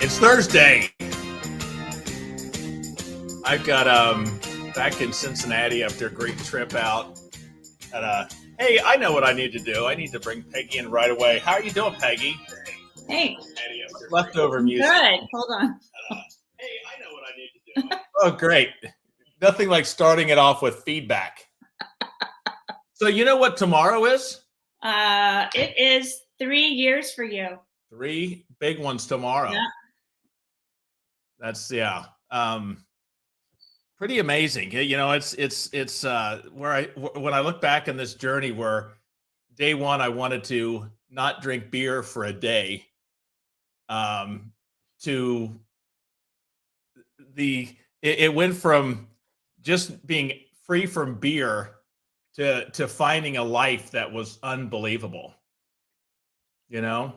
It's Thursday. I've got back in Cincinnati after a great trip out. Hey, I know what I need to do. I need to bring Peggy in right away. How are you doing, Peggy? Hey. Leftover music. Good. Hold on. Hey, I know what I need to do. Oh, great. Nothing like starting it off with feedback. So you know what tomorrow is? It is 3 years for you. 3 big ones tomorrow. Yeah. That's pretty amazing. You know, it's when I look back in this journey where day one I wanted to not drink beer for a day, to it went from just being free from beer to finding a life that was unbelievable. You know?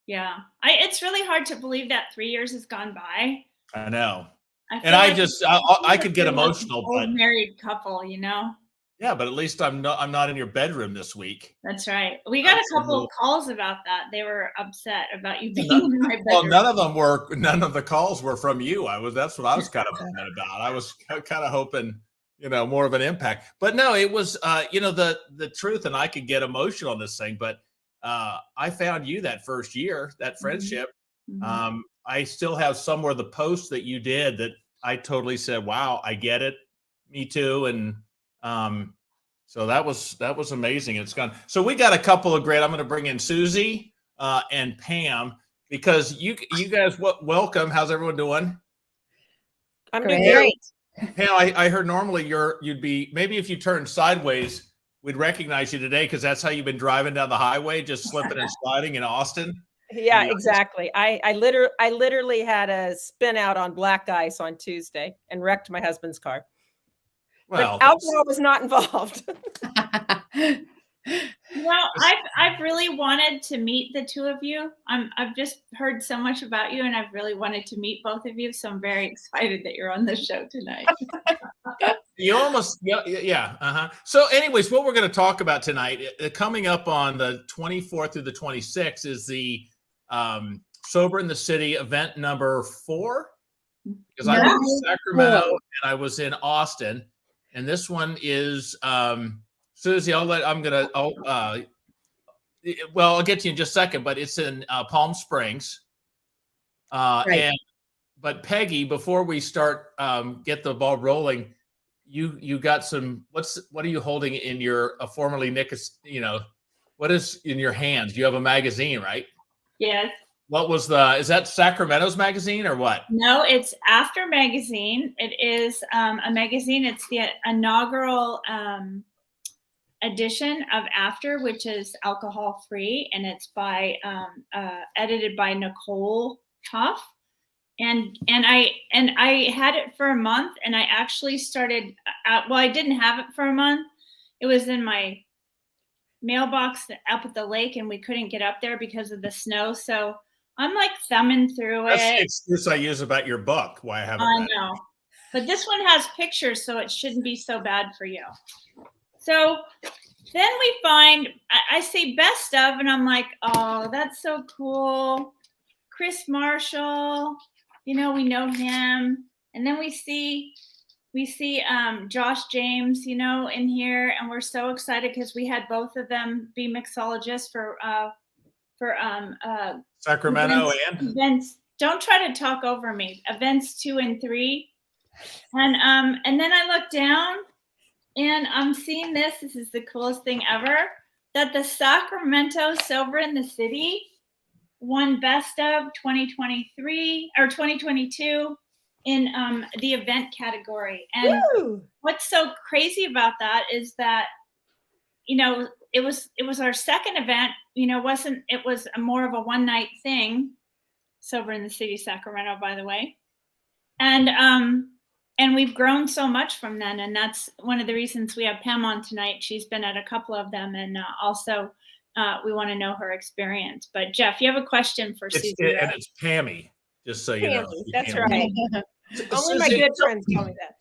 Yeah. It's really hard to believe that 3 years has gone by. I know. feel I like just I could get emotional, old but married couple, you know. yeah, but at least I'm not in your bedroom this week. That's right. We got a couple of calls about that. They were upset about you being in my bedroom. Well, none of the calls were from you. That's what I was kind of bummed about. I was kind of hoping, more of an impact. But no, it was the truth, and I could get emotional on this thing, but I found you that first year, that friendship. Mm-hmm. I still have somewhere the post that you did that I totally said, wow, I get it. Me too. And so that was amazing. It's gone. So we got a couple of great. I'm going to bring in Susie and Pam because you guys welcome. How's everyone doing? I'm doing great. Pam, I heard normally you'd be, maybe if you turned sideways, we'd recognize you today because that's how you've been driving down the highway, just slipping and sliding in Austin. Yeah, exactly. I literally had a spin out on black ice on Tuesday and wrecked my husband's car. Well, but alcohol was not involved. Well, I've really wanted to meet the two of you. I've just heard so much about you, and I've really wanted to meet both of you. So I'm very excited that you're on the show tonight. You almost, yeah. So, anyways, what we're going to talk about tonight, coming up on the 24th through the 26th, is the Sober in the City event number 4. Because I was in Sacramento and I was in Austin, and this one is Susie. I'll get to you in just a second, but it's in Palm Springs. Right. But Peggy, before we start, get the ball rolling, you got some. What are you holding in your formerly Nick's? What is in your hands? You have a magazine, right? Yes. What was is that Sacramento's magazine or what? No, it's After Magazine. It is a magazine. It's the inaugural edition of After, which is alcohol free, and it's by edited by Nicole Huff. And I had it for a month, and I actually started. I didn't have it for a month. It was in my mailbox up at the lake, and we couldn't get up there because of the snow. So I'm like thumbing through it. That's the excuse I use about your book. Why I haven't. I know, but this one has pictures, so it shouldn't be so bad for you. So then we find, I say best of, and I'm like, oh, that's so cool. Chris Marshall, we know him. And then we see Josh James, in here, and we're so excited because we had both of them be mixologists for Sacramento events. Don't try to talk over me. Events 2 and 3, and then I look down, and I'm seeing this. This is the coolest thing ever. That the Sacramento Sober in the City won Best of 2023 or 2022 in the event category. And what's so crazy about that is that, it was our second event. It was more of a one night thing. Sober in the City, Sacramento, by the way, and we've grown so much from then, and that's one of the reasons we have Pam on tonight. She's been at a couple of them, and also we want to know her experience. But Jeff, you have a question for Susie? And it's Pammy, just so you know. That's right. Only my good friends tell me that.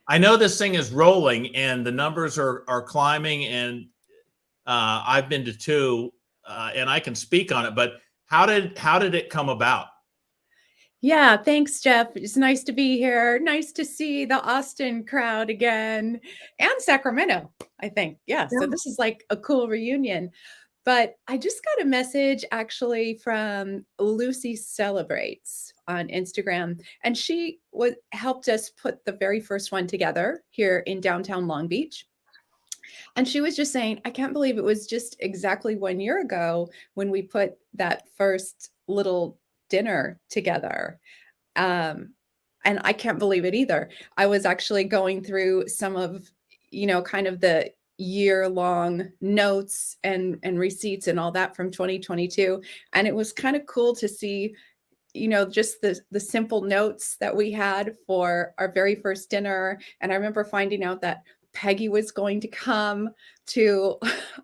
I know this thing is rolling, and the numbers are climbing, and I've been to 2, and I can speak on it. But how did it come about? Yeah, thanks, Jeff. It's nice to be here. Nice to see the Austin crowd again and Sacramento, I think. Yeah, so this is like a cool reunion. But I just got a message actually from Lucy Celebrates on Instagram, and she helped us put the very first one together here in downtown Long Beach. And she was just saying, I can't believe it was just exactly 1 year ago when we put that first little dinner together. And I can't believe it either. I was actually going through some of, kind of the year-long notes and receipts and all that from 2022. And it was kind of cool to see, just the simple notes that we had for our very first dinner. And I remember finding out that Peggy was going to come to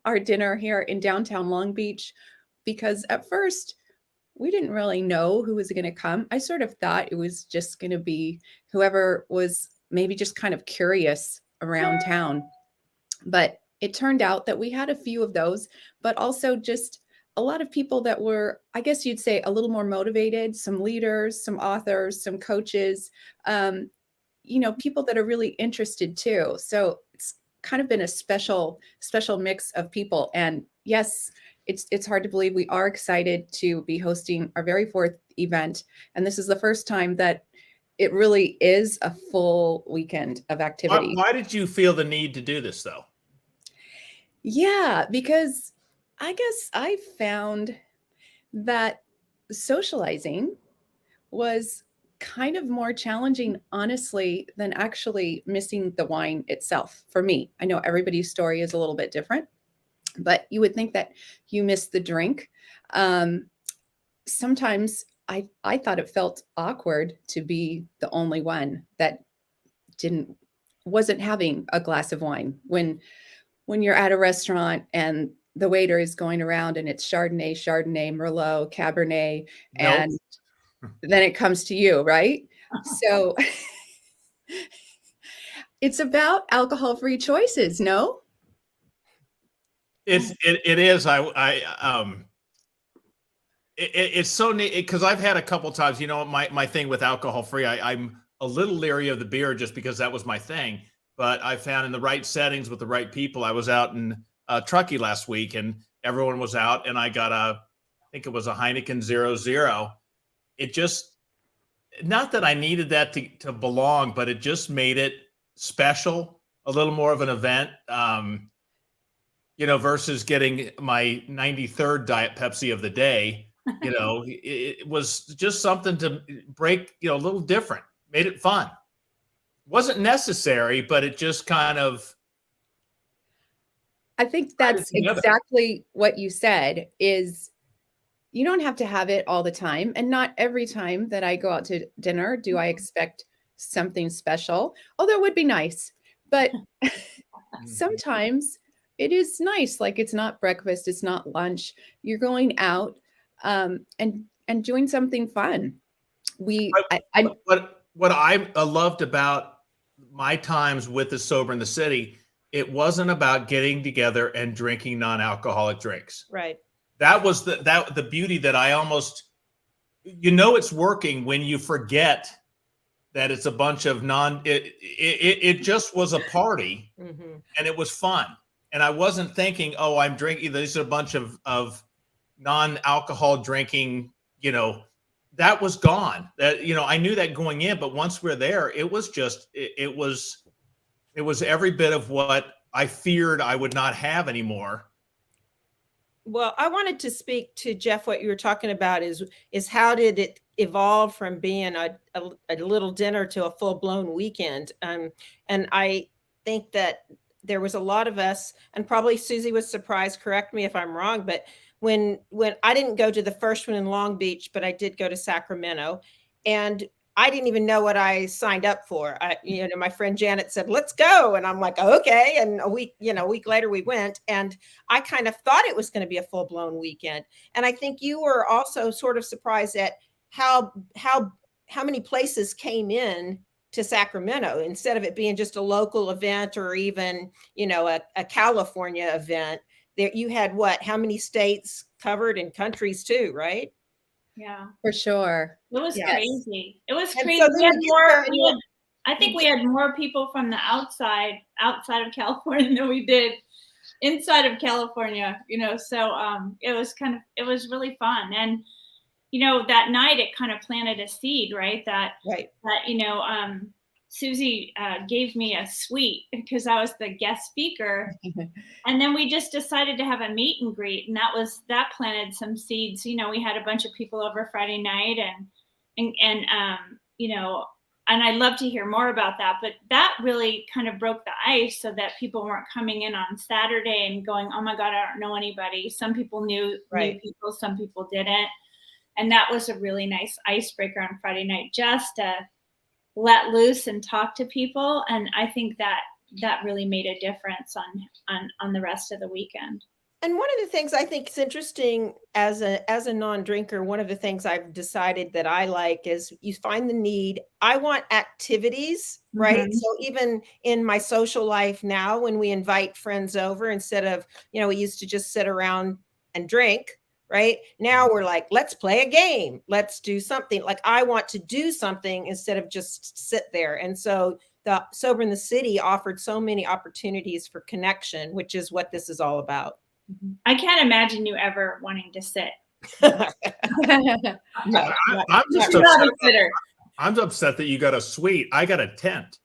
our dinner here in downtown Long Beach, because at first we didn't really know who was going to come. I sort of thought it was just going to be whoever was maybe just kind of curious around town. But it turned out that we had a few of those, but also just a lot of people that were, I guess you'd say, a little more motivated, some leaders, some authors, some coaches, people that are really interested too. So it's kind of been a special mix of people. And yes, it's hard to believe we are excited to be hosting our very fourth event. And this is the first time that it really is a full weekend of activity. Why did you feel the need to do this though? Yeah, because I guess I found that socializing was kind of more challenging, honestly, than actually missing the wine itself for me. I know everybody's story is a little bit different, but you would think that you miss the drink. Sometimes I thought it felt awkward to be the only one that wasn't having a glass of wine when you're at a restaurant and the waiter is going around and it's Chardonnay, Merlot, Cabernet, and then it comes to you, right? So it's about alcohol-free choices, no? It is. It's so neat because I've had a couple times, my thing with alcohol-free, I'm a little leery of the beer just because that was my thing. But I found in the right settings with the right people. I was out in Truckee last week and everyone was out and I got I think it was a Heineken 0.0. It just, not that I needed that to belong, but it just made it special, a little more of an event, versus getting my 93rd Diet Pepsi of the day. It was just something to break, a little different, made it fun. Wasn't necessary, but it just kind of. I think that's exactly what you said, is you don't have to have it all the time. And not every time that I go out to dinner do I expect something special, although it would be nice. But sometimes it is nice. Like, it's not breakfast, it's not lunch. You're going out and doing something fun. What I loved about my times with the Sober in the City, it wasn't about getting together and drinking non-alcoholic drinks. Right. That was the beauty that I almost, it's working when you forget that it's a bunch of it just was a party and it was fun. And I wasn't thinking, oh, I'm drinking, these are a bunch of non-alcohol drinking, that was gone. That, I knew that going in, but once we're there, it was just, it was every bit of what I feared I would not have anymore. Well, I wanted to speak to Jeff. What you were talking about is how did it evolve from being a little dinner to a full-blown weekend? And I think that there was a lot of us, and probably Susie was surprised, correct me if I'm wrong, but when I didn't go to the first one in Long Beach, but I did go to Sacramento, and I didn't even know what I signed up for. My friend Janet said, let's go. And I'm like, okay. And a week later we went, and I kind of thought it was going to be a full blown weekend. And I think you were also sort of surprised at how many places came in to Sacramento instead of it being just a local event or even, a California event. There you had how many states covered and countries too, right? Yeah. For sure. It was Yes. crazy. It was And crazy. so then We had you get more. there and We had, I think we had more people from the outside of California than we did inside of California. So it was really fun. And that night it kind of planted a seed, right? That Right. Susie gave me a suite because I was the guest speaker. And then we just decided to have a meet and greet, and that planted some seeds. We had a bunch of people over Friday night, and I'd love to hear more about that. But that really kind of broke the ice, so that people weren't coming in on Saturday and going, "Oh my God, I don't know anybody." Some people knew people, some people didn't, and that was a really nice icebreaker on Friday night, just to let loose and talk to people. And I think that really made a difference on the rest of the weekend. And one of the things I think is interesting as a non-drinker, one of the things I've decided that I like is you find the need. I want activities, right? Mhm. So even in my social life now, when we invite friends over, instead of, we used to just sit around and drink, right? Now we're like, let's play a game. Let's do something. Like, I want to do something instead of just sit there. And so the Sober in the City offered so many opportunities for connection, which is what this is all about. I can't imagine you ever wanting to sit. No, I'm just You're not a upset. sitter. I'm upset that you got a suite. I got a tent.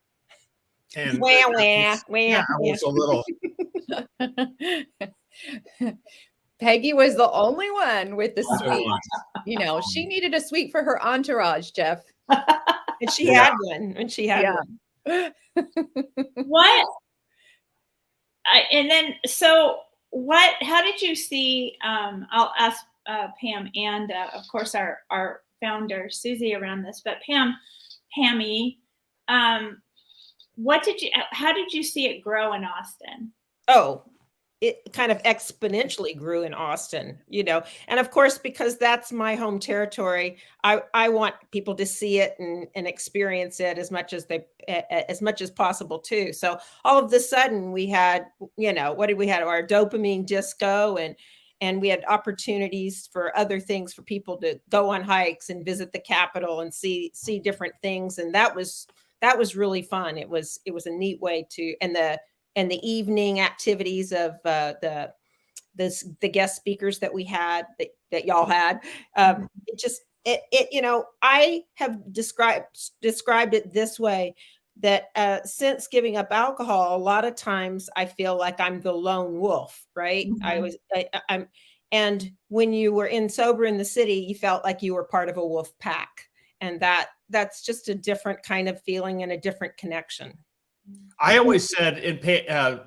And wah, wah, yeah, wah, I was a little. Peggy was the only one with the suite. Only She needed a suite for her entourage, Jeff. and she Yeah. had one, and she had Yeah. one. What? How did you see, I'll ask Pam and of course our founder Susie around this, but Pammy, how did you see it grow in Austin? Oh, it kind of exponentially grew in Austin, and of course, because that's my home territory, I want people to see it and experience it as much as possible too. So all of a sudden we had, what did we have? Our dopamine disco, and we had opportunities for other things, for people to go on hikes and visit the Capitol and see different things. And that was really fun. It was a neat way to, and the evening activities of the guest speakers that we had, that y'all had. I have described it this way, that since giving up alcohol, a lot of times I feel like I'm the lone wolf, right? Mhm. And when you were Sober in the City, you felt like you were part of a wolf pack, and that's just a different kind of feeling and a different connection. I always said,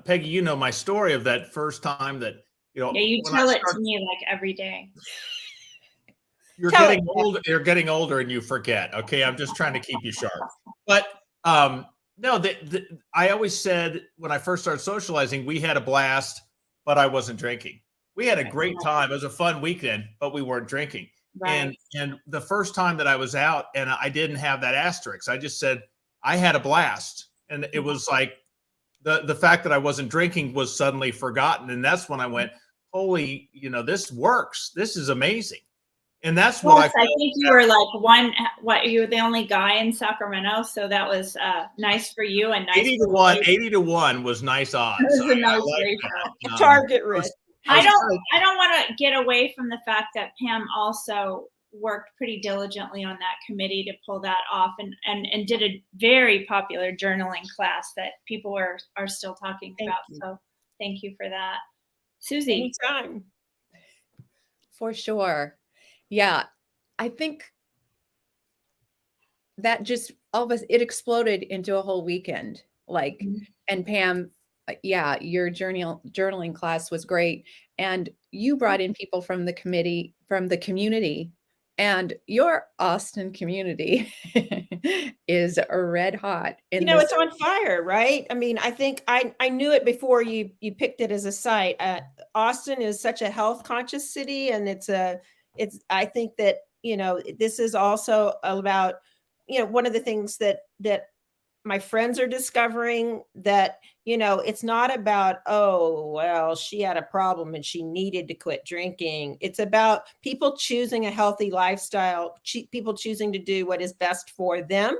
Peggy, you know my story of that first time that, Yeah, you when tell it to me like every day. you're Tell getting older. You're getting older and you forget. Okay, I'm just trying to keep you sharp. But no, I always said when I first started socializing, we had a blast, but I wasn't drinking. We had a great time. It was a fun weekend, but we weren't drinking. Right. And the first time that I was out and I didn't have that asterisk, I just said I had a blast. And it was like the fact that I wasn't drinking was suddenly forgotten. And that's when I went, holy, this works. This is amazing. And that's what Yes, I think you were like you were the only guy in Sacramento, so that was nice for you and nice 80 to 1. 80 to 1 was nice odds. It was a nice like ratio. Target risk. I don't want to get away from the fact that Pam also worked pretty diligently on that committee to pull that off, and did a very popular journaling class that people are still talking about. So thank you for that. Susie. Anytime. For sure. Yeah. I think that just all of us, it exploded into a whole weekend. Like, and Pam, yeah, your journaling class was great. And you brought in people from the community, and your Austin community is red hot. It's on fire, right? I mean, I think I knew it before you picked it as a site. Austin is such a health conscious city, and I think that, this is also about, one of the things that my friends are discovering, that, it's not about, oh, well, she had a problem and she needed to quit drinking. It's about people choosing a healthy lifestyle, people choosing to do what is best for them.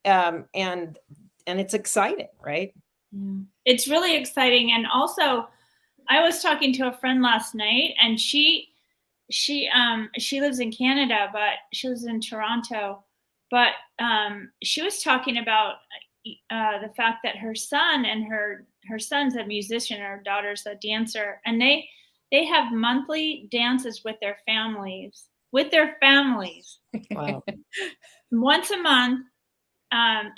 And it's exciting, right? Yeah. It's really exciting. And also, I was talking to a friend last night, and she lives in Canada, but she lives in Toronto. But she was talking about the fact that her son's a musician, her daughter's a dancer, and they have monthly dances with their families. Wow. Once a month,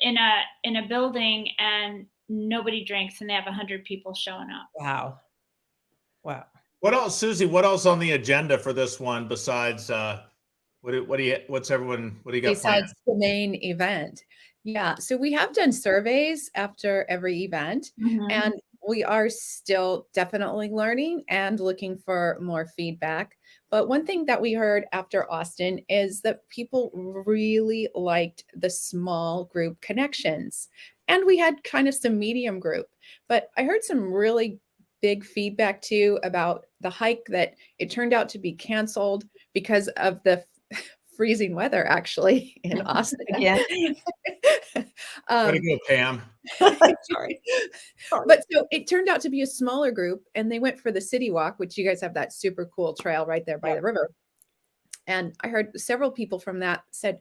in a building, and nobody drinks, and they have 100 people showing up. Wow. What else, Susie? What else on the agenda for this one besides what do you got planned? Besides the main event? Yeah, so we have done surveys after every event, and we are still definitely learning and looking for more feedback. But one thing that we heard after Austin is that people really liked the small group connections. And we had kind of some medium group, but I heard some really big feedback too about the hike, that it turned out to be canceled because of the freezing weather, actually, in Austin. Again. Way to go, Pam. Sorry. But so it turned out to be a smaller group, and they went for the city walk, which you guys have that super cool trail right there by the river. And I heard several people from that said,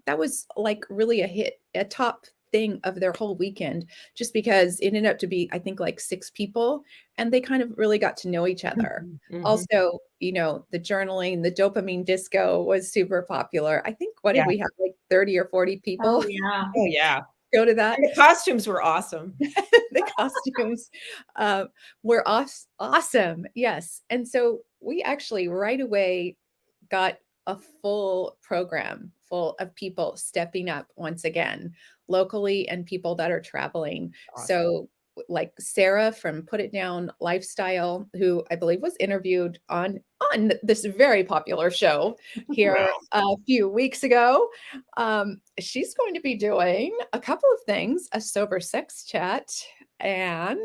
that was like really a top thing of their whole weekend, just because it ended up to be, I think, like 6 people, and they kind of really got to know each other. Also, the journaling, the dopamine disco was super popular. I think, what did we have, like 30 or 40 people? Oh yeah. Go to that. And the costumes were awesome. The costumes were awesome. Yes. And so we actually right away got a full program full of people stepping up once again, locally, and people that are traveling. Awesome. So like Sarah from Put It Down Lifestyle, who I believe was interviewed on this very popular show here a few weeks ago. She's going to be doing a couple of things: a sober sex chat and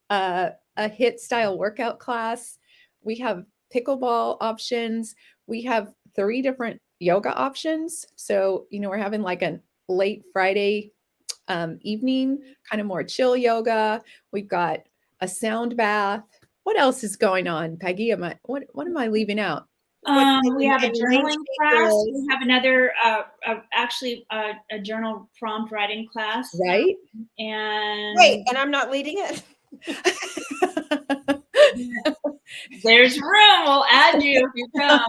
a HIIT style workout class. We have pickleball options. We have 3 different yoga options. So, we're having like a late Friday evening, kind of more chill yoga. We've got a sound bath. What else is going on, Peggy? What am I leaving out? We have a journaling class. We have another, actually a journal prompt writing class. Right. And wait, and I'm not leading it. There's room. We'll add you if you come.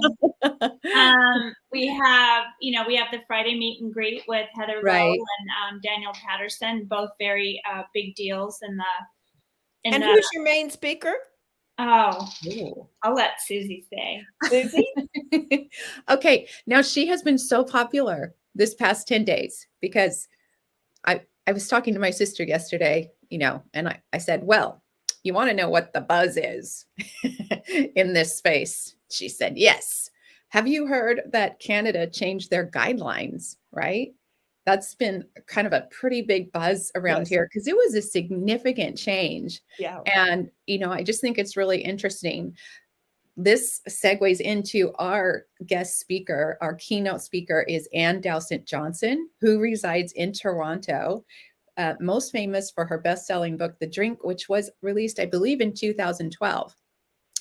We have the Friday meet and greet with Heather Lowe and Daniel Patterson, both very big deals in the. And who's your main speaker? Oh, I'll let Susie say. Susie? Okay. Now, she has been so popular this past 10 days because I was talking to my sister yesterday, and I said, well, you want to know what the buzz is in this space? She said, yes. Have you heard that Canada changed their guidelines, right? That's been kind of a pretty big buzz around here because it was a significant change. Yeah. And, I just think it's really interesting. This segues into our guest speaker. Our keynote speaker is Ann Dowsett Johnson, who resides in Toronto. Most famous for her best-selling book, The Drink, which was released, I believe, in 2012.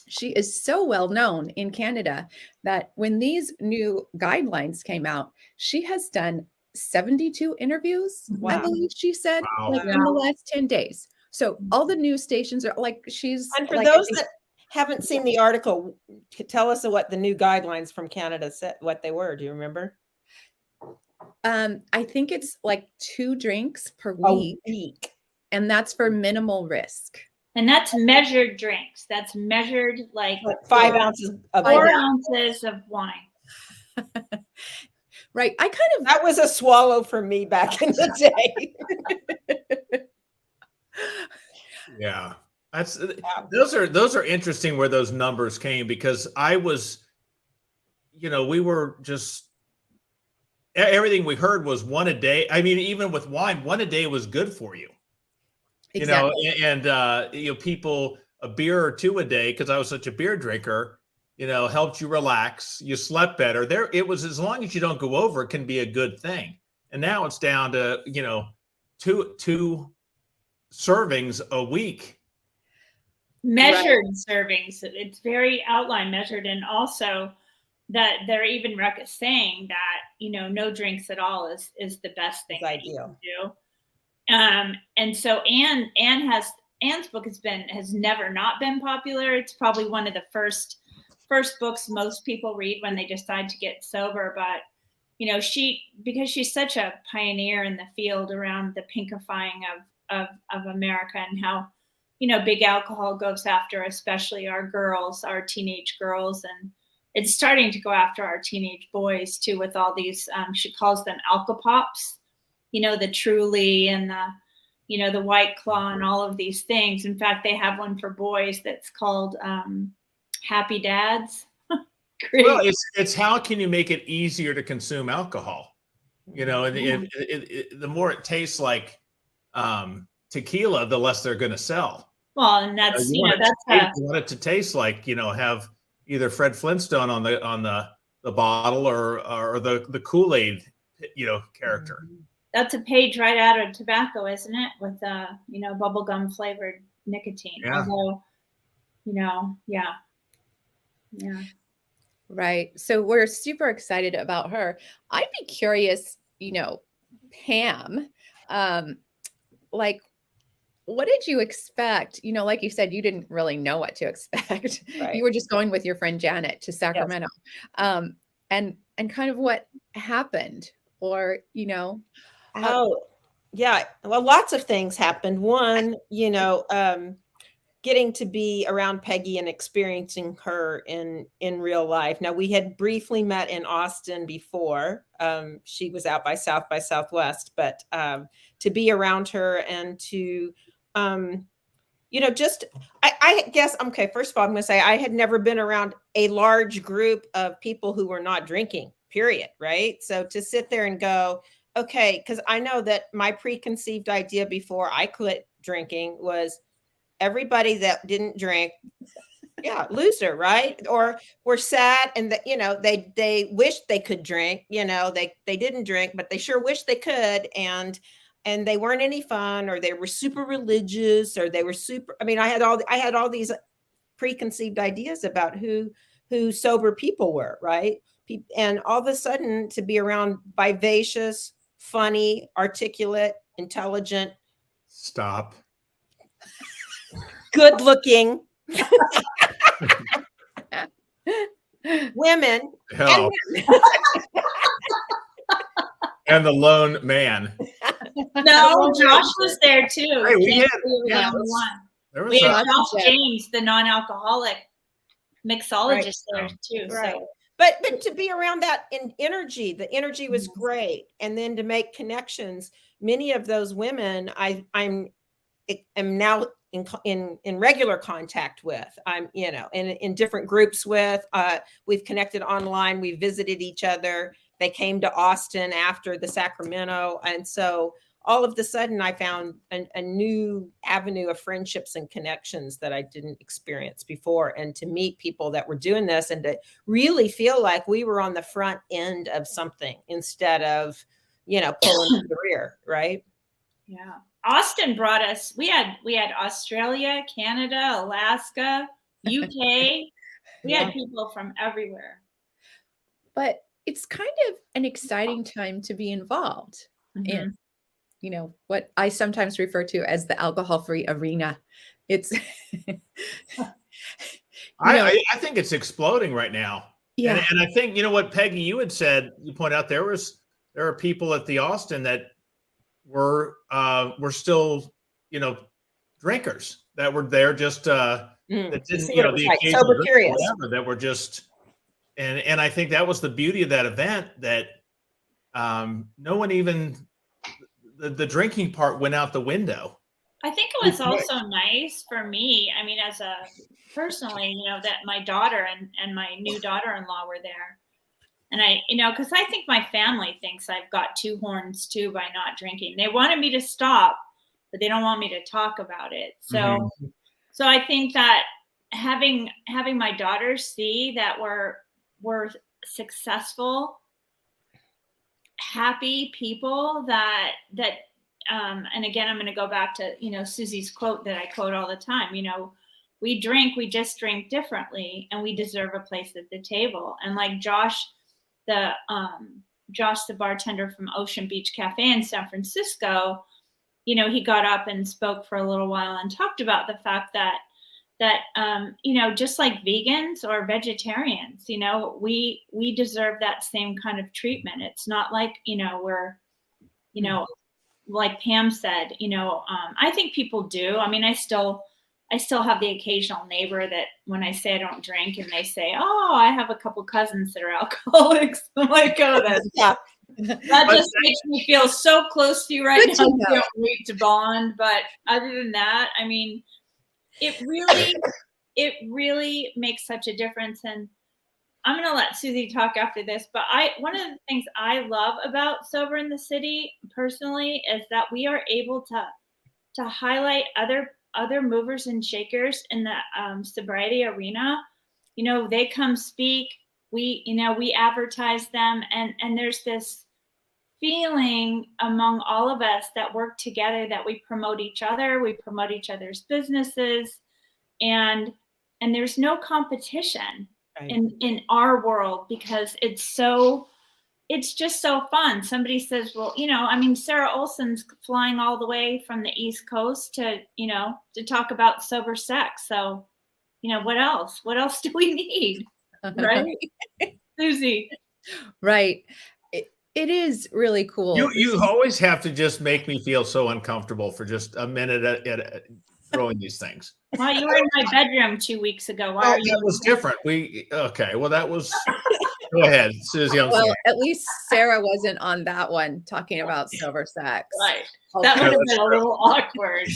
She is so well known in Canada that when these new guidelines came out, she has done 72 interviews, I believe she said, in the last 10 days. So all the news stations are like, she's. And for those that haven't seen the article, tell us what the new guidelines from Canada said, what they were. Do you remember? I think it's like 2 drinks per week. And that's for minimal risk. And that's measured drinks. That's measured like 5 ounces of 4 ounces of wine. Right. That was a swallow for me back in the day. Yeah. Those are interesting where those numbers came, because I was, we were just, everything we heard was 1 a day. I mean, even with wine, 1 a day was good for you. Exactly. People, a beer or two a day, because I was such a beer drinker, helped you relax. You slept better. It was, as long as you don't go over, it can be a good thing. And now it's down to, two servings a week. Measured servings. It's very outline measured, and also that they're even saying that no drinks at all is the best thing that you can do. And so Anne's book has never not been popular. It's probably one of the first books most people read when they decide to get sober. But because she's such a pioneer in the field around the pinkifying of America, and how big alcohol goes after especially our girls, our teenage girls, and it's starting to go after our teenage boys too, with all these she calls them alcopops, the Truly and the White Claw and all of these things. In fact, they have one for boys that's called Happy Dads. Great. Well, it's how can you make it easier to consume alcohol? And the more it tastes like tequila, the less they're going to sell. Well, and that's you want it to taste like have either Fred Flintstone on the bottle or the Kool-Aid character. That's a page right out of tobacco, isn't it? With bubblegum flavored nicotine. Yeah. Although, yeah. Right. So we're super excited about her. I'd be curious, Pam, like, what did you expect? Like you said, you didn't really know what to expect. Right. You were just going with your friend Janet to Sacramento. Yes. And kind of what happened, or, Oh, yeah. Well, lots of things happened. One, getting to be around Peggy and experiencing her in real life. Now, we had briefly met in Austin before. She was out by South by Southwest, but to be around her and to, just, I guess, okay, first of all, I'm going to say I had never been around a large group of people who were not drinking, period, right? So to sit there and go, okay, because I know that my preconceived idea before I quit drinking was everybody that didn't drink, loser, right? Or were sad and that, they wished they could drink, they didn't drink, but they sure wish they could. And they weren't any fun, or they were super religious, or they were super, I had all these preconceived ideas about who sober people were, right? And all of a sudden to be around vivacious, funny, articulate, intelligent, Stop. good looking women Hell. And the lone man. No, Josh was there too. Hey, we had Josh James, the non-alcoholic mixologist, there too. Right. So. But to be around that the energy was great. And then to make connections, many of those women I'm now in regular contact with. I'm, in different groups with. We've connected online. We visited each other. They came to Austin after the Sacramento, and so all of a sudden I found a new avenue of friendships and connections that I didn't experience before. And to meet people that were doing this and to really feel like we were on the front end of something instead of, pulling to the rear. Right. Yeah. Austin brought us, we had Australia, Canada, Alaska, UK. We had people from everywhere. But it's kind of an exciting time to be involved in, what I sometimes refer to as the alcohol-free arena. It's, I think it's exploding right now. Yeah. And I think, what Peggy, you had said, you point out there are people at the Austin that were still, drinkers that were there just, that didn't, the occasional sober drink curious. or whatever, that were just, and I think that was the beauty of that event, that no one even, the drinking part went out the window. I think it was also nice for me. As a personally, that my daughter and my new daughter-in-law were there. And because I think my family thinks I've got two horns too by not drinking. They wanted me to stop, but they don't want me to talk about it. So, Mhm. so I think that having my daughters see that we're successful, happy people and again, I'm going to go back to, Susie's quote that I quote all the time, we just drink differently, and we deserve a place at the table. And like the the bartender from Ocean Beach Cafe in San Francisco, he got up and spoke for a little while and talked about the fact that just like vegans or vegetarians, we deserve that same kind of treatment. It's not like, we're, like Pam said, I think people do. I mean, I still have the occasional neighbor that when I say I don't drink and they say, "Oh, I have a couple cousins that are alcoholics." I'm like, "Oh, that just makes me feel so close to you right now. I can't wait to bond." But other than that, I mean, it really makes such a difference. And I'm going to let Susie talk after this, but one of the things I love about Sober in the City personally is that we are able to highlight other movers and shakers in the sobriety arena. They come speak, we advertise them, and there's this feeling among all of us that work together that we promote each other, we promote each other's businesses, and there's no competition in our world, because it's just so fun. Somebody says, well, I mean, Sarah Olson's flying all the way from the East Coast to talk about sober sex. So, what else do we need? Right? Susie. Right. It is really cool. You always have to just make me feel so uncomfortable for just a minute at throwing these things. Well, you were in my bedroom 2 weeks ago. Why are you? That was different. Okay. Well, that was. Go ahead, Susie. I'm sorry. Well, at least Sarah wasn't on that one talking about sober sex. Right. That would have been a little awkward.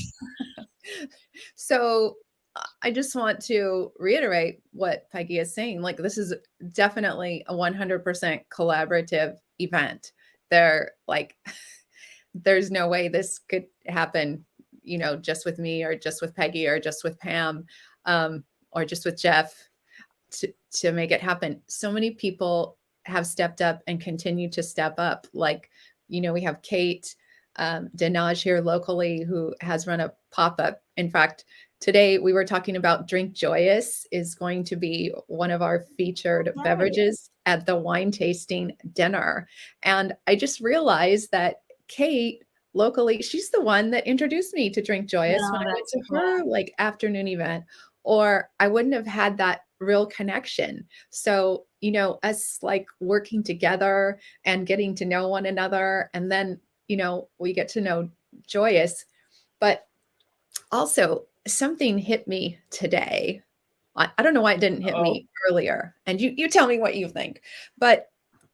So I just want to reiterate what Peggy is saying. Like, this is definitely a 100% collaborative event. There's no way this could happen, just with me or just with Peggy or just with Pam, or just with Jeff to make it happen. So many people have stepped up and continue to step up. Like, we have Kate Denaj here locally, who has run a pop-up. In fact, today we were talking about Drink Joyous is going to be one of our featured beverages at the wine tasting dinner. And I just realized that Kate locally, she's the one that introduced me to Drink Joyous when I went to her afternoon event, or I wouldn't have had that real connection. So, us working together and getting to know one another, and then, we get to know Joyous. But also something hit me today. I don't know why it didn't hit me earlier. And you tell me what you think, but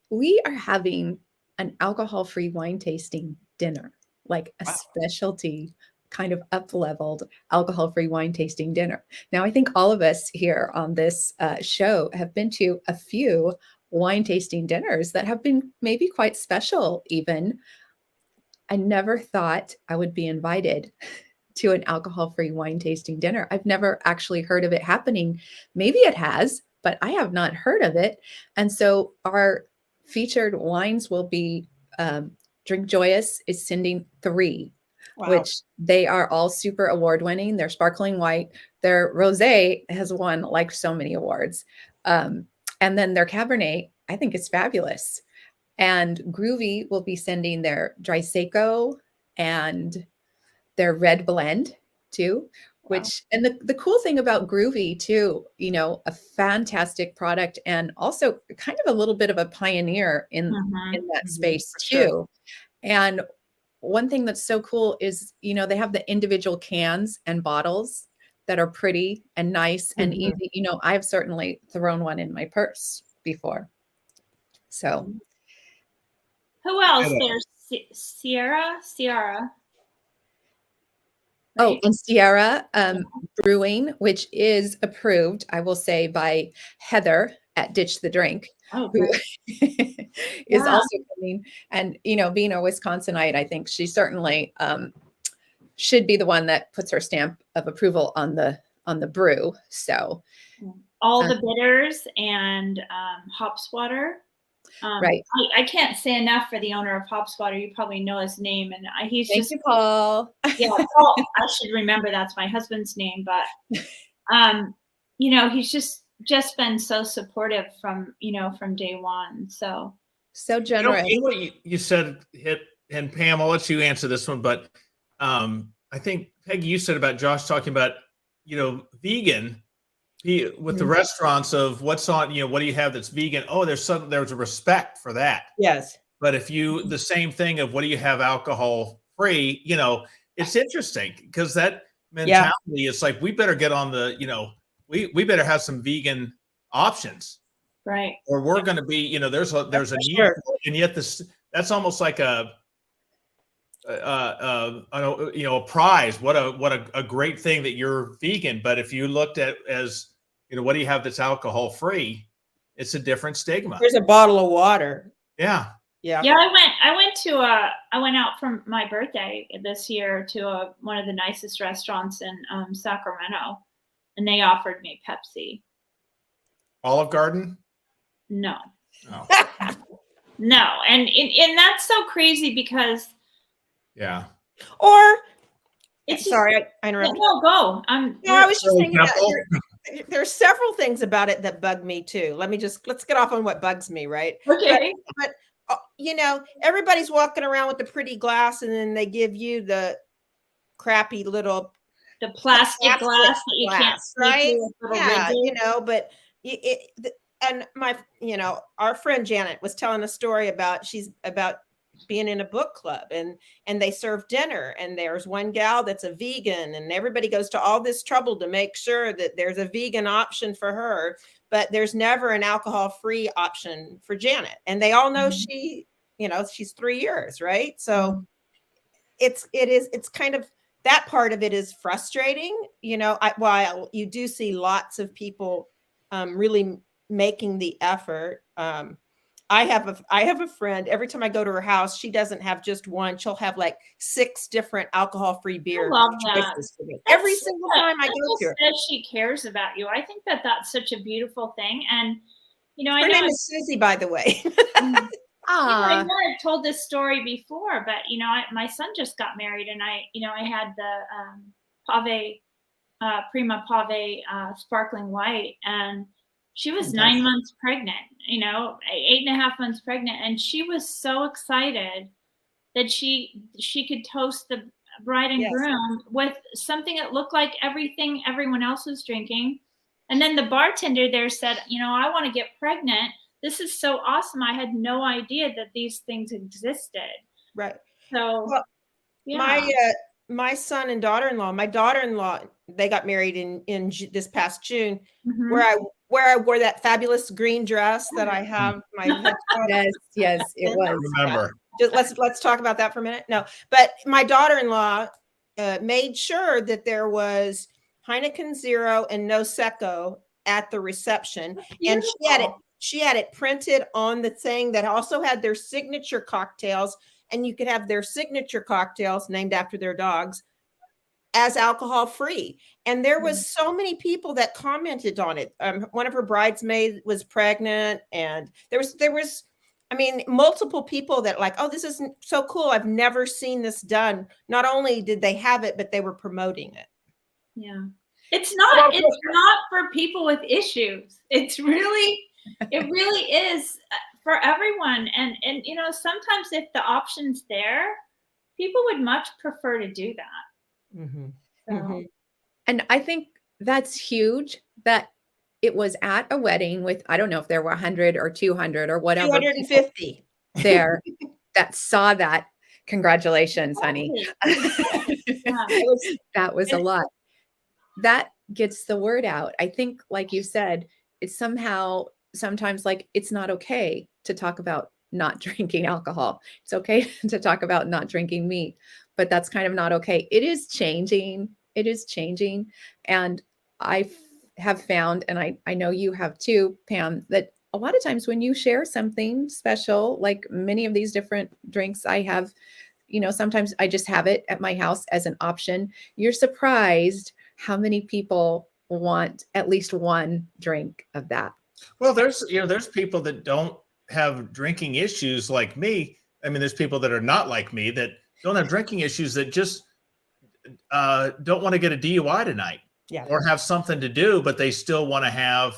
we are having an alcohol-free wine tasting dinner, like a specialty kind of up-leveled alcohol-free wine tasting dinner. Now, I think all of us here on this show have been to a few wine tasting dinners that have been maybe quite special even. I never thought I would be invited to an alcohol-free wine tasting dinner. I've never actually heard of it happening. Maybe it has, but I have not heard of it. And so our featured wines will be Drink Joyous is sending 3, which they are all super award-winning. They're sparkling white. Their rosé has won so many awards. And then their Cabernet, I think, is fabulous. And Groovy will be sending their Dry Seco and their red blend too, and the cool thing about Groovy too, a fantastic product, and also kind of a little bit of a pioneer in that space too. Sure. And one thing that's so cool is, they have the individual cans and bottles that are pretty and nice and easy. I've certainly thrown one in my purse before. So who else? There's Sierra. Right? Oh, and Sierra Brewing, which is approved, I will say, by Heather at Ditch the Drink, who is also coming. And, being a Wisconsinite, I think she certainly should be the one that puts her stamp of approval on the brew. So all the bitters and Hopswater. Right. I can't say enough for the owner of Hopswater. You probably know his name, and he's Thank just you, Paul. yeah. Paul, I should remember that's my husband's name, but he's just been so supportive from day one. So generous. What you said, and Pam, I'll let you answer this one, but I think Peggy, you said about Josh talking about vegan. With the restaurants of what's on, what do you have that's vegan? Oh, there's a respect for that. Yes. But if the same thing of what do you have alcohol free, it's interesting because that mentality is like, we better get on the, we better have some vegan options. Right. Or we're going to be, there's a need, sure. and yet that's almost like a prize. What a great thing that you're vegan. But if you looked at as, what do you have that's alcohol free? It's a different stigma. Here's a bottle of water. Yeah. Yeah. Yeah. I went out for my birthday this year to one of the nicest restaurants in Sacramento, and they offered me Pepsi. Olive Garden? No. Oh. No. And that's so crazy because yeah. Or it's sorry, I interrupted. No, go. No, I was just thinking there's several things about it that bug me too. Let's get off on what bugs me, right? Okay. But everybody's walking around with the pretty glass, and then they give you the crappy little plastic glass that you can't see right? through, Yeah, rigid. but and my, our friend Janet was telling a story about being in a book club, and they serve dinner, and there's one gal that's a vegan, and everybody goes to all this trouble to make sure that there's a vegan option for her, but there's never an alcohol-free option for Janet. And they all know she's 3 years, right? So it's kind of, that part of it is frustrating, while you do see lots of people really making the effort. I have a friend, every time I go to her house, she doesn't have just one. She'll have like 6 different alcohol-free beer choices for me. Every single time I go to her. Says she cares about you. I think that's such a beautiful thing. And, her name is Susie, by the way. I know I've told this story before, but, my son just got married, and I had the Prima Pave sparkling white, and she was 9 months pregnant, 8.5 months pregnant. And she was so excited that she could toast the bride and groom with something that looked like everything everyone else was drinking. And then the bartender there said, I want to get pregnant. This is so awesome. I had no idea that these things existed. Right. So, my son and my daughter-in-law, they got married in this past June, where I wore that fabulous green dress that I have. Yes, it was. Remember. Let's talk about that for a minute. No, but my daughter-in-law made sure that there was Heineken Zero and no Secco at the reception, and she had it printed on the thing that also had their signature cocktails, and you could have their signature cocktails named after their dogs as alcohol free. And there was so many people that commented on it. One of her bridesmaids was pregnant, and there was multiple people that like, oh, this is so cool. I've never seen this done. Not only did they have it, but they were promoting it. Yeah. It's not for people with issues. It really is for everyone. And sometimes if the option's there, people would much prefer to do that. Mm-hmm. So. Mm-hmm. And I think that's huge that it was at a wedding with, I don't know if there were 100 or 200 or whatever. 250 there that saw that. Congratulations, honey. That was a lot. That gets the word out. I think, like you said, it's sometimes like, it's not okay to talk about not drinking alcohol. It's okay to talk about not drinking meat, but that's kind of not okay. It is changing. And I have found, and I know you have too, Pam, that a lot of times when you share something special, like many of these different drinks I have, sometimes I just have it at my house as an option. You're surprised how many people want at least one drink of that. Well, there's people that don't have drinking issues like me. I mean, there's people that are not like me that don't have drinking issues that just don't want to get a DUI tonight, Yeah. or have something to do, but they still want to have,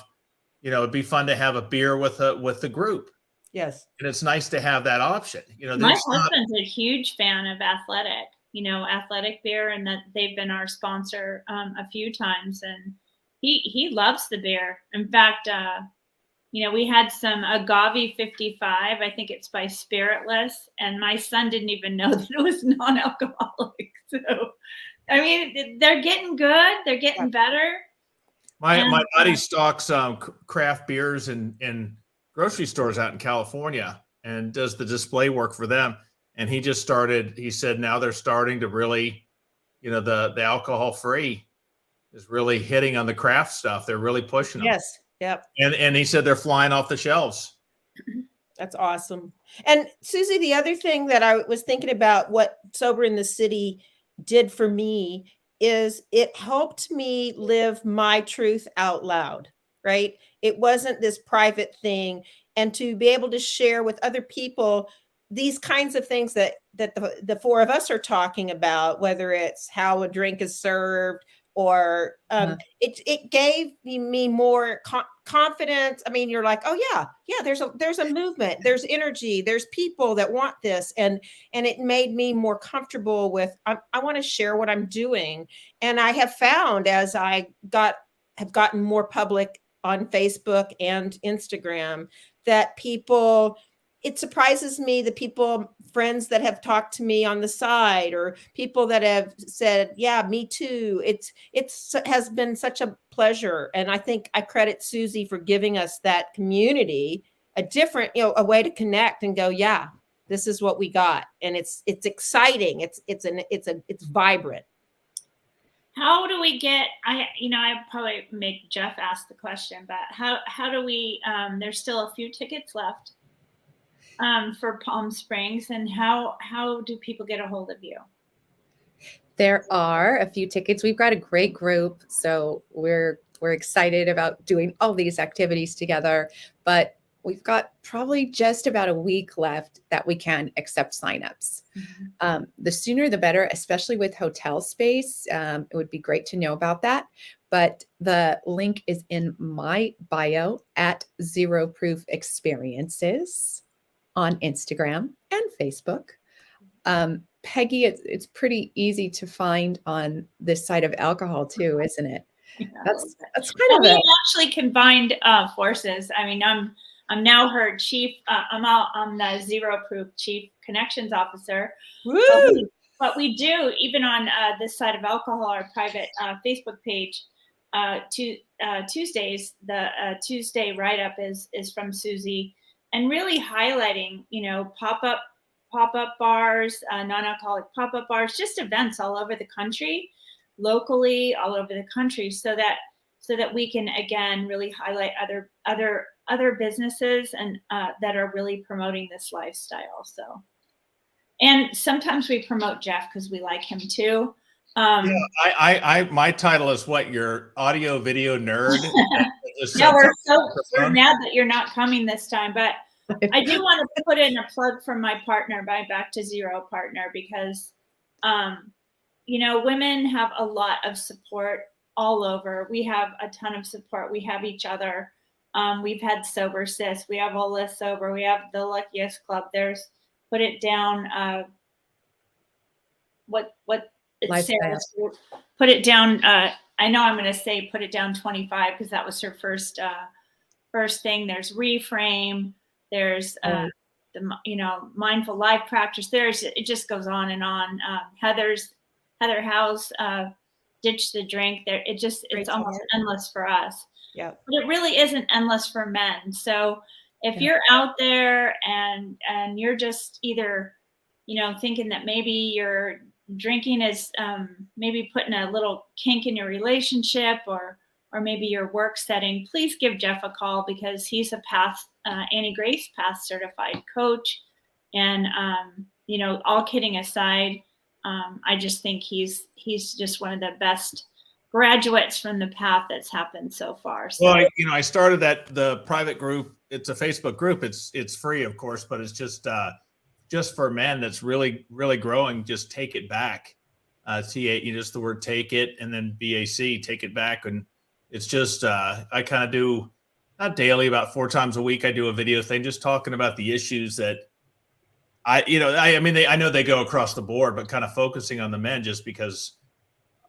it'd be fun to have a beer with the group. Yes. And it's nice to have that option. My husband's a huge fan of athletic beer, and that they've been our sponsor a few times, and he loves the beer. In fact, we had some Agave 55. I think it's by Spiritless, and my son didn't even know that it was non-alcoholic. So, I mean, they're getting good. They're getting better. My buddy stocks craft beers in grocery stores out in California and does the display work for them. And he said now they're starting to really, the alcohol free is really hitting on the craft stuff. They're really pushing them. Yes. Yep. And he said they're flying off the shelves. That's awesome. And Susie, the other thing that I was thinking about, what Sober in the City did for me, is it helped me live my truth out loud, right? It wasn't this private thing. And to be able to share with other people these kinds of things that the four of us are talking about, whether it's how a drink is served, or it gave me more confidence. I mean, you're like, oh yeah, there's a movement, there's energy, there's people that want this, and it made me more comfortable with, I want to share what I'm doing. And I have found, as I have gotten more public on Facebook and Instagram, that people, it surprises me, the friends that have talked to me on the side, or people that have said, yeah, me too. It has been such a pleasure. And I think I credit Susie for giving us that community, a different, a way to connect and go, yeah, this is what we got. And it's exciting. It's vibrant. How do we get, I probably make Jeff ask the question, but how do we, there's still a few tickets left for Palm Springs, and how do people get a hold of you? There are a few tickets. We've got a great group, so we're excited about doing all these activities together, but we've got probably just about a week left that we can accept signups. Mm-hmm. The sooner the better, especially with hotel space. It would be great to know about that. But the link is in my bio at Zero Proof Experiences on Instagram and Facebook. Peggy, it's pretty easy to find on this side of alcohol too, isn't it? Yeah, that's kind of we actually combined forces. I mean, I'm now her chief. I'm the Zero Proof Chief Connections Officer. Woo! But we do, even on this side of alcohol, our private Facebook page. Tuesdays, the Tuesday write-up is from Susie, and really highlighting, pop-up bars, non-alcoholic pop-up bars, just events all over the country, locally, all over the country, so that we can again really highlight other businesses and that are really promoting this lifestyle. So, and sometimes we promote Jeff because we like him too. My title is what, your audio video nerd? Yeah, we're mad that you're not coming this time, but I do want to put in a plug from my partner, my Back to Zero partner, because women have a lot of support all over. We have a ton of support. We have each other. We've had Sober Sis. We have All This Sober. We have the Luckiest Club. There's Put It Down. What it's Sarah's group. Put It Down. I know I'm going to say Put It Down 25 because that was her first thing. There's Reframe. There's Mindful Life Practice. It just goes on and on. Heather House, Ditch the Drink. It's almost endless for us. Yeah, but it really isn't endless for men. So if you're out there and you're just either thinking that maybe your drinking is maybe putting a little kink in your relationship, or maybe your work setting, please give Jeff a call, because he's a Annie Grace Path certified coach, and you know, all kidding aside, I just think he's just one of the best graduates from the path that's happened so far. So. Well, I started the private group. It's a Facebook group. It's free, of course, but it's just for men. That's really, really growing. Just take it back. Just the word take it, and then BAC, take it back. And it's just, I kind of do, not daily, about 4 times a week, I do a video thing just talking about the issues that I know they go across the board, but kind of focusing on the men, just because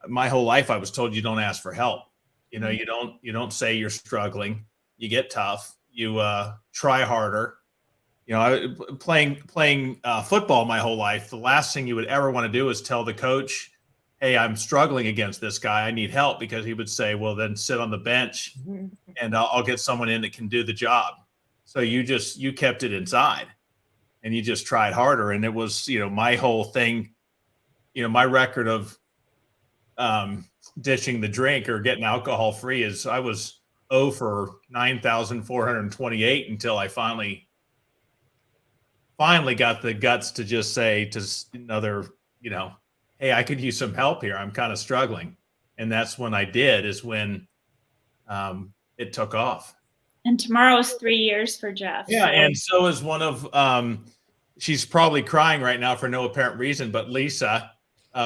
my whole life I was told you don't ask for help. You don't say you're struggling. You get tough. You try harder. Playing football my whole life, the last thing you would ever want to do is tell the coach, hey, I'm struggling against this guy. I need help, because he would say, well, then sit on the bench and I'll get someone in that can do the job. So you kept it inside and you just tried harder. And it was, my whole thing, my record of ditching the drink or getting alcohol free is I was 0 for 9,428 until I finally got the guts to just say to another, hey, I could use some help here. I'm kind of struggling. And that's when I did, is when it took off. And tomorrow is 3 years for Jeff. Yeah. And so is one of, she's probably crying right now for no apparent reason, but Lisa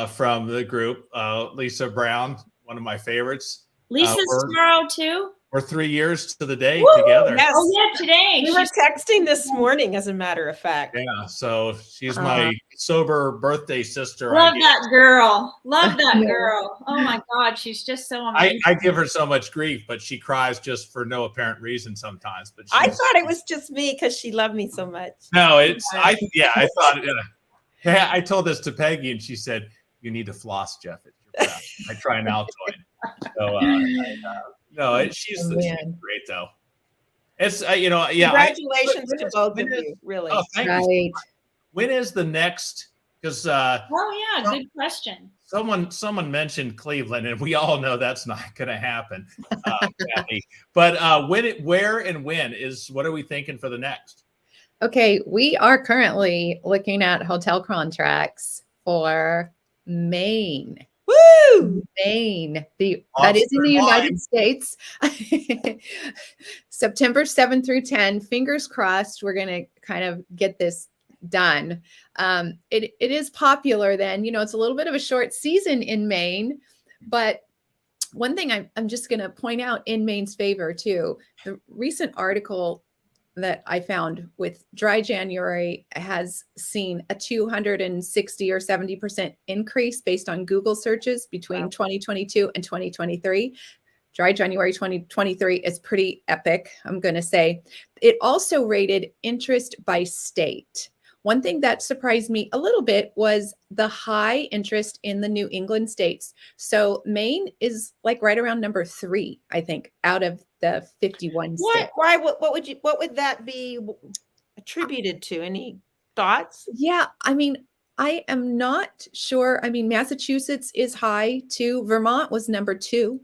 from the group, Lisa Brown, one of my favorites. Lisa's tomorrow too? We're 3 years to the day Woo! together. Yes. Oh yeah, today. We were texting this morning, as a matter of fact. Yeah, so she's my sober birthday sister. Love that girl. Love that girl. Oh my God, she's just so amazing. I give her so much grief, but she cries just for no apparent reason sometimes. But I thought it was just me because she loved me so much. No, I thought. Yeah, I told this to Peggy, and she said, "You need to floss, Jeff. It's your breath." I try an Altoid. So she's great though. It's Congratulations to both of you, really. Oh, thank you. When is the next? Because good question. Someone mentioned Cleveland, and we all know that's not going to happen. But where and when is? What are we thinking for the next? Okay, we are currently looking at hotel contracts for Maine. Woo! Maine. That is in the United States. September 7 through 10. Fingers crossed, we're going to kind of get this done. It is popular then. It's a little bit of a short season in Maine, but one thing I'm just going to point out in Maine's favor too, the recent article that I found with dry January has seen a 260 or 70% increase based on Google searches between 2022 and 2023. Dry January 2023 is pretty epic, I'm going to say. It also rated interest by state. One thing that surprised me a little bit was the high interest in the New England states. So Maine is like right around number 3, I think, out of the 51 states. Why? What would that be attributed to? Any thoughts? Yeah, I am not sure. Massachusetts is high too. Vermont was number 2.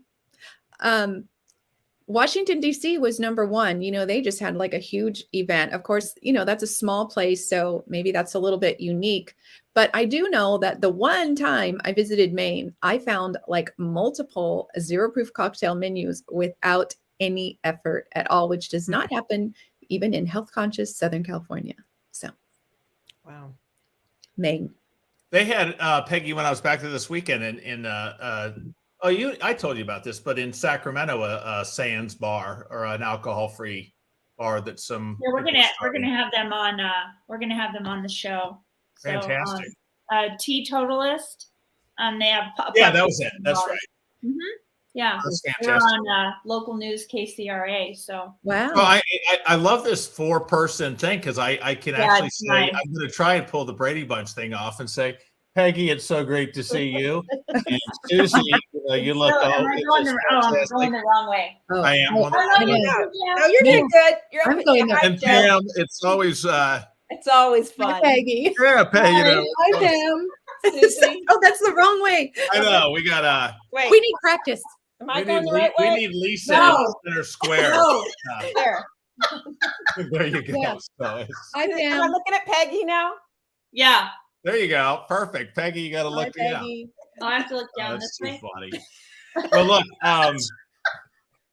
Washington, D.C. was number 1. They just had like a huge event. Of course, that's a small place, so maybe that's a little bit unique. But I do know that the one time I visited Maine, I found like multiple zero-proof cocktail menus without any effort at all, which does not happen even in health-conscious Southern California. So, wow. Maine. They had Peggy when I was back there this weekend I told you about this, but in Sacramento, a Sands bar or an alcohol-free bar that some. Yeah, we're gonna have them on. We're gonna have them on the show. Fantastic. So, Teetotalist. They have. That was it. That's right. Mm-hmm. Yeah, they're on local news KCRA. So wow. Well, I love this 4-person thing because I can actually say nice. I'm going to try and pull the Brady Bunch thing off and say, Peggy, it's so great to see you. And Susie, you look. I'm going the wrong way. Oh, I am. No, you're doing good. I'm going there. And Pam, it's always. It's always fun. Hi, Peggy. Yeah, Peggy. Hi, Pam. Oh, that's the wrong way. I know. We got wait. We need practice. Am I going the right way? We need Lisa in the center square. No. There. There you go. Yeah. So Hi, Pam. Am I looking at Peggy now? Yeah. There you go. Perfect. Peggy, you got to Hi, look. Yeah. Peggy. I'll have to look Oh, down that's this too way. funny. Well, look,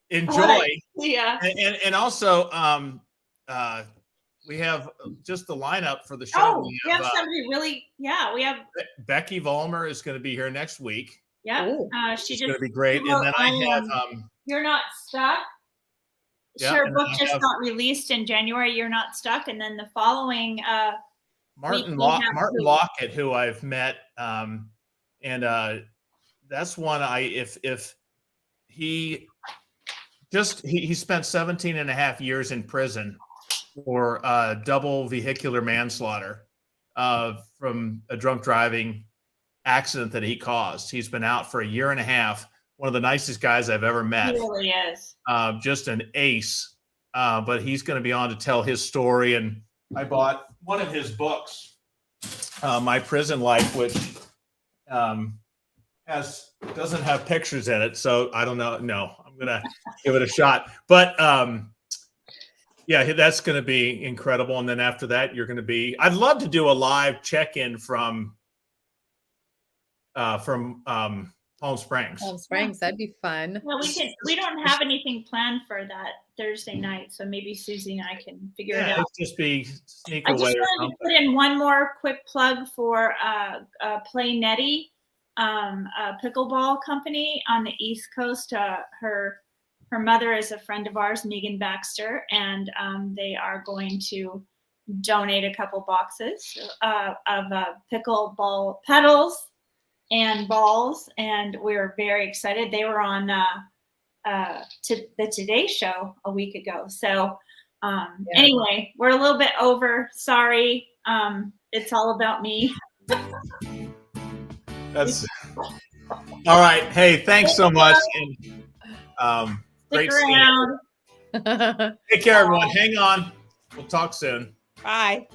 enjoy. Yeah. And also, we have just the lineup for the show. Oh, we have somebody really. Yeah, we have. Becky Vollmer is going to be here next week. Yeah. Ooh. She It's just. going to be great. And then I have You're Not Stuck. yeah, Her and book I just have got released in January. You're Not Stuck, and then the following Martin we have Martin who? Lockett, who I've met, and that's one if he spent 17 and a half years in prison for double vehicular manslaughter from a drunk driving accident that he caused. He's been out for a year and a half. One of the nicest guys I've ever met. He really is. Just an ace. But he's going to be on to tell his story. And I bought one of his books, My Prison Life, which doesn't have pictures in it. So I don't know. No, I'm going to give it a shot. But yeah, that's going to be incredible. And then after that, you're going to be, I'd love to do a live check-in from Palm Springs. Palm Springs, that'd be fun. Well, we don't have anything planned for that Thursday night, so maybe Susie and I can figure it out. It'd just be sneak I away just or wanted to something. put in one more quick plug for Play Netty, a pickleball company on the East Coast. Her mother is a friend of ours, Megan Baxter, and they are going to donate a couple boxes of pickleball pedals and balls, and we're very excited. They were on the Today Show a week ago. So anyway, we're a little bit over. Sorry. It's all about me. That's all right. Hey, thanks so much. And Stick great seeing you. around. Take care, everyone. Hang on. We'll talk soon. Bye.